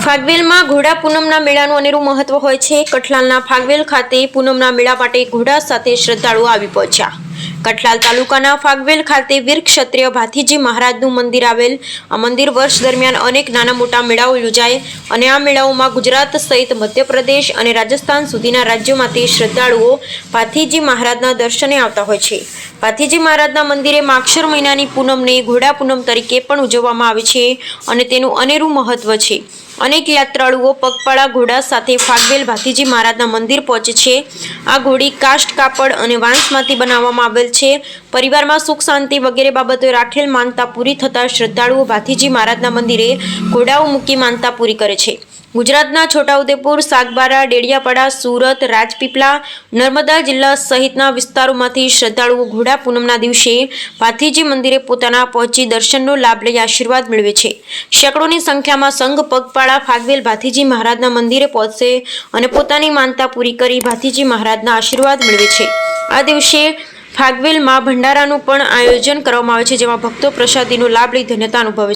ફાગવેલમાં ઘોડા પૂનમના મેળાનું અનેરું મહત્વ હોય છે। કઠલાલના ફાગવેલ ખાતે પૂનમના મેળા માટે ઘોડા સાથે શ્રદ્ધાળુઓ આવી પહોંચ્યા। કઠલાલ તાલુકાના ફાગવેલ ખાતે વીર ક્ષત્રિય ભાથીજી મહારાજનું મંદિર આવેલ। આ મંદિર વર્ષ દરમિયાન અનેક નાના મોટા મેળાઓ યોજાય અને આ મેળાઓમાં ગુજરાત સહિત મધ્યપ્રદેશ અને રાજસ્થાન સુધીના રાજ્યોમાંથી શ્રદ્ધાળુઓ ભાથીજી મહારાજના દર્શને આવતા હોય છે। ભાથીજી મહારાજના મંદિરે માગશર મહિનાની પૂનમને ઘોડા પૂનમ તરીકે પણ ઉજવવામાં આવે છે અને તેનું અનેરું મહત્વ છે। અનેક યાત્રાળુઓ પગપાળા ઘોડા સાથે ફાગવેલ ભાથીજી મહારાજના મંદિર પહોંચે છે। આ ઘોડી કાષ્ઠ કાપડ અને વાંસમાંથી બનાવવામાં આવેલ છે। પરિવારમાં સુખ શાંતિ વગેરે બાબતો રાખેલ માનતા પૂરી થતા શ્રદ્ધાળુઓ ભાથીજી મહારાજના મંદિરે ઘોડાઓ મૂકી માનતા પૂરી કરે છે। ગુજરાતના છોટાઉદેપુર, સાગબારા, ડેડિયાપાડા, સુરત, રાજપીપળા, નર્મદા જિલ્લા સહિતના વિસ્તારોમાંથી શ્રદ્ધાળુઓ ઘોડા પૂનમના દિવસે ભાથીજી મંદિરે પોતાના પહોંચી દર્શનનો લાભ લઈ આશીર્વાદ મેળવે છે। સેંકડોની સંખ્યામાં સંઘ પગપાળા ફાગવેલ ભાથીજી મહારાજના મંદિરે પહોંચશે અને પોતાની માનતા પૂરી કરી ભાથીજી મહારાજના આશીર્વાદ મેળવે છે। આ દિવસે ફાગવેલમાં ભંડારાનું પણ આયોજન કરવામાં આવે છે, જેમાં ભક્તો પ્રસાદીનો લાભ લઈ ધન્યતા અનુભવે છે।